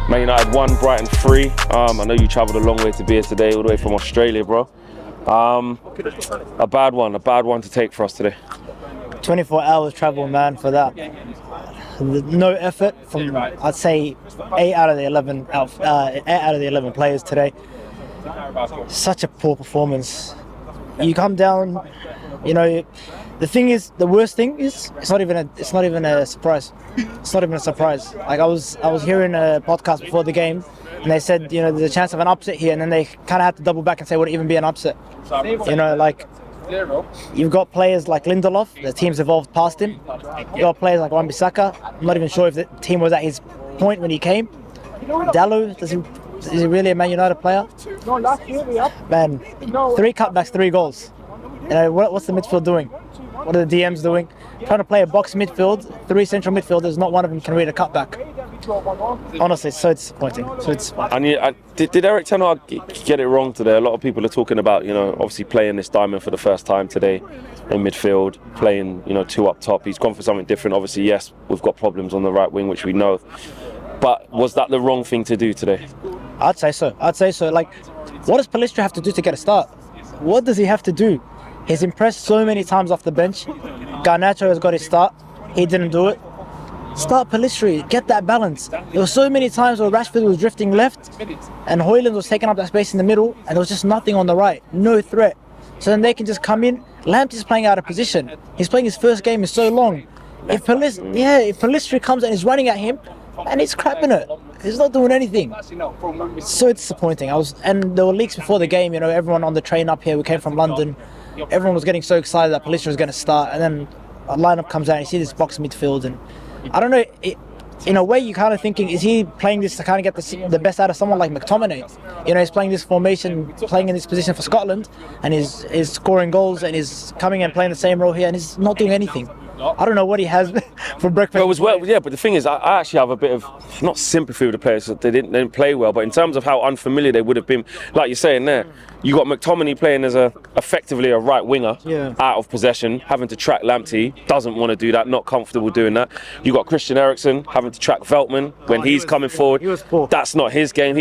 Man United 1, Brighton 3. I know you travelled a long way to be here today, all the way from Australia, bro. A bad one to take for us today. 24 hours travel, man, for that. No effort from, I'd say, 8 out of the 11 players today. Such a poor performance. You come down, you know. The worst thing is it's not even a surprise. It's not even a surprise. Like I was hearing a podcast before the game, and they said, you know, there's a chance of an upset here, and then they kind of had to double back and say, would it even be an upset? You know, like you've got players like Lindelof, the team's evolved past him. You've got players like Wan-Bissaka. I'm not even sure if the team was at his point when he came. Dalot, is he really a Man United player? Man, 3 cutbacks, 3 goals. You know, what's the midfield doing? What are the DMs doing? Trying to play a box midfield, 3 central midfielders, not one of them can read a cutback. Honestly, it's so disappointing. And did Erik ten Hag get it wrong today? A lot of people are talking about, you know, obviously playing this diamond for the first time today in midfield, playing, you know, 2 up top. He's gone for something different. Obviously, yes, we've got problems on the right wing, which we know. But was that the wrong thing to do today? I'd say so. Like, what does Pellistri have to do to get a start? What does he have to do? He's impressed so many times off the bench. Garnacho has got his start. He didn't do it. Start Pellistri. Get that balance. There were so many times where Rashford was drifting left and Højlund was taking up that space in the middle, and there was just nothing on the right. No threat. So then they can just come in. Lamptey's playing out of position. He's playing his first game in so long. If Pellistri comes and is running at him, and he's crapping it. He's not doing anything. So disappointing. And there were leaks before the game. You know, everyone on the train up here. We came from London. Everyone was getting so excited that Pellistri was going to start, and then a lineup comes out and you see this box midfield, and I don't know. In a way, you're kind of thinking, is he playing this to kind of get the best out of someone like McTominay? You know, he's playing this formation, playing in this position for Scotland, and is scoring goals, and is coming and playing the same role here, and he's not doing anything. I don't know what he has for breakfast. Yeah, but the thing is, I actually have a bit of, not sympathy with the players, they didn't play well, but in terms of how unfamiliar they would have been, like you're saying there, you got McTominay playing as effectively a right winger, out of possession, having to track Lamptey, doesn't want to do that, not comfortable doing that. You got Christian Eriksen having to track Veltman when he's coming forward. He was poor. That's not his game.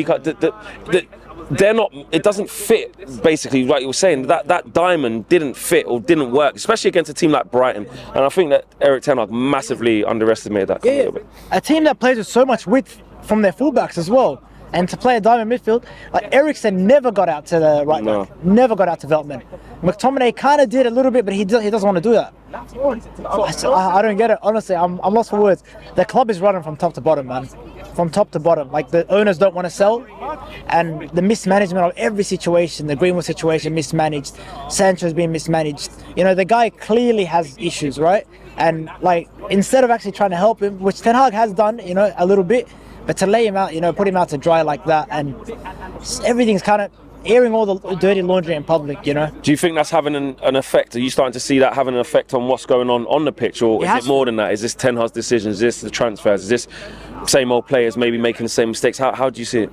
They're not. It doesn't fit. Basically, like you were saying, that diamond didn't fit or didn't work, especially against a team like Brighton. And I think that Erik ten Hag massively underestimated that. A team that plays with so much width from their fullbacks as well, and to play a diamond midfield, like Eriksen never got out to the right back, never got out to Veltman. McTominay kind of did a little bit, but he doesn't want to do that. I don't get it. Honestly, I'm lost for words. The club is running from top to bottom, man. From top to bottom. Like, the owners don't want to sell, and the mismanagement of every situation, the Greenwood situation mismanaged, Sancho's being mismanaged. You know, the guy clearly has issues, right? And like, instead of actually trying to help him, which Ten Hag has done, you know, a little bit, but to lay him out, you know, put him out to dry like that, and everything's kind of airing all the dirty laundry in public, you know. Do you think that's having an effect? Are you starting to see that having an effect on what's going on the pitch, or is it more than that? Is this Ten Hag's decisions? Is this the transfers? Is this same old players maybe making the same mistakes? How do you see it?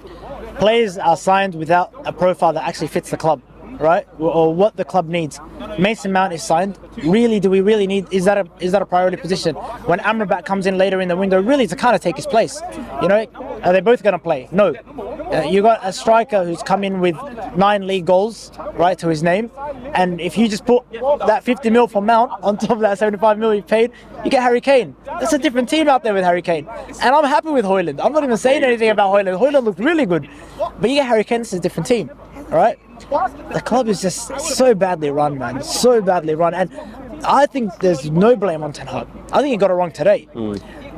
Players are signed without a profile that actually fits the club, right? Or what the club needs. Mason Mount is signed. Really, do we really need? Is that a priority position? When Amrabat comes in later in the window, really to kind of take his place, you know? Are they both going to play? No. You got a striker who's come in with 9 league goals, right, to his name, and if you just put that 50 mil for Mount on top of that 75 mil you paid, you get Harry Kane. That's a different team out there with Harry Kane, and I'm happy with Højlund. I'm not even saying anything about Højlund. Højlund looked really good, but you get Harry Kane, this is a different team, all right? The club is just so badly run, man, so badly run, and I think there's no blame on Ten Hag. I think he got it wrong today,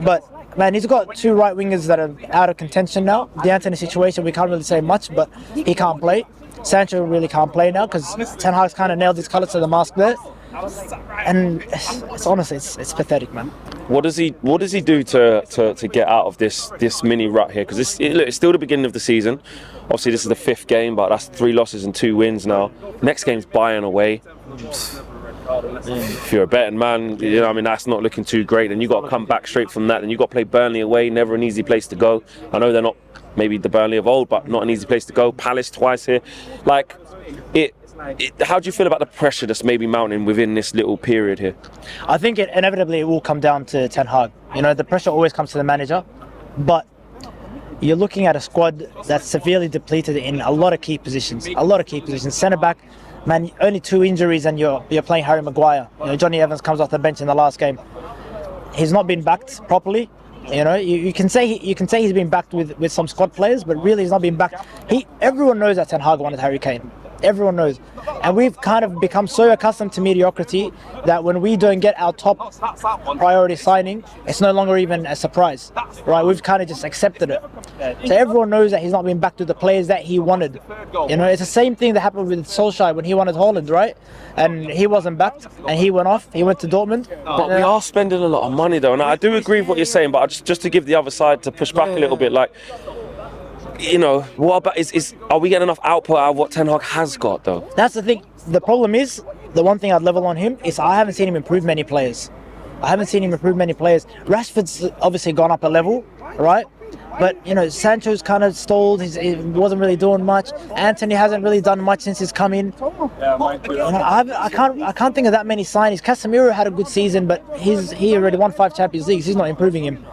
but man, he's got 2 right wingers that are out of contention now. The Anthony situation, we can't really say much, but he can't play. Sancho really can't play now because Ten Hag's kind of nailed his colours to the mask there. And it's honestly, it's pathetic, man. What does he do to get out of this mini rut here? Because it's still the beginning of the season. Obviously, this is the 5th game, but that's 3 losses and 2 wins now. Next game's Bayern away. If you're a betting man, you know, I mean, that's not looking too great. And you got to come back straight from that. And you got to play Burnley away. Never an easy place to go. I know they're not maybe the Burnley of old, but not an easy place to go. Palace twice here. Like, how do you feel about the pressure that's maybe mounting within this little period here? I think inevitably it will come down to Ten Hag. You know, the pressure always comes to the manager, but you're looking at a squad that's severely depleted in a lot of key positions. Centre back, man, only 2 injuries and you're playing Harry Maguire. You know, Johnny Evans comes off the bench in the last game. He's not been backed properly. You know, you can say he's been backed with some squad players, but really he's not been backed. Everyone knows that Ten Hag wanted Harry Kane. Everyone knows. And we've kind of become so accustomed to mediocrity that when we don't get our top priority signing, it's no longer even a surprise, right? We've kind of just accepted it. So everyone knows that he's not been backed with the players that he wanted. You know, it's the same thing that happened with Solskjaer when he wanted Holland, right? And he wasn't backed, and he went off. He went to Dortmund. But we are spending a lot of money, though, and I do agree with what you're saying. But just to give the other side to push back a little bit, like, you know, what about are we getting enough output out of what Ten Hag has got, though? That's the thing. The problem is, the one thing I'd level on him is I haven't seen him improve many players. Rashford's obviously gone up a level, right? But, you know, Sancho's kind of stalled. He wasn't really doing much. Anthony hasn't really done much since he's come in. You know, I can't think of that many signings. Casemiro had a good season, but he already won 5 Champions Leagues. He's not improving him.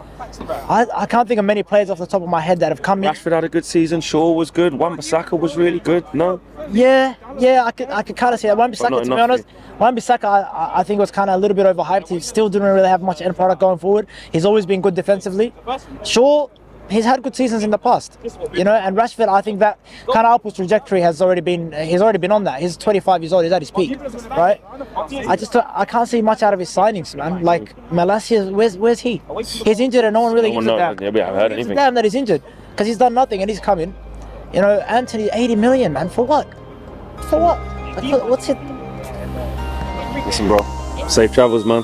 I can't think of many players off the top of my head that have come in. Rashford had a good season. Shaw was good. Wan-Bissaka was really good. No. Yeah, I could kind of see that. Wan-Bissaka, to be honest, Wan-Bissaka, I think was kind of a little bit overhyped. He still didn't really have much end product going forward. He's always been good defensively. Shaw, he's had good seasons in the past, you know, and Rashford, I think that kind of upwards trajectory he's already been on that. He's 25 years old, he's at his peak, right? I can't see much out of his signings, man. Like, Malacia, where's he? He's injured and no one really gives a damn. Yeah, we haven't heard anything. It's a damn that he's injured, because he's done nothing and he's coming. You know, Anthony, 80 million, man, for what? For what? Like, what's it? Listen, bro, safe travels, man.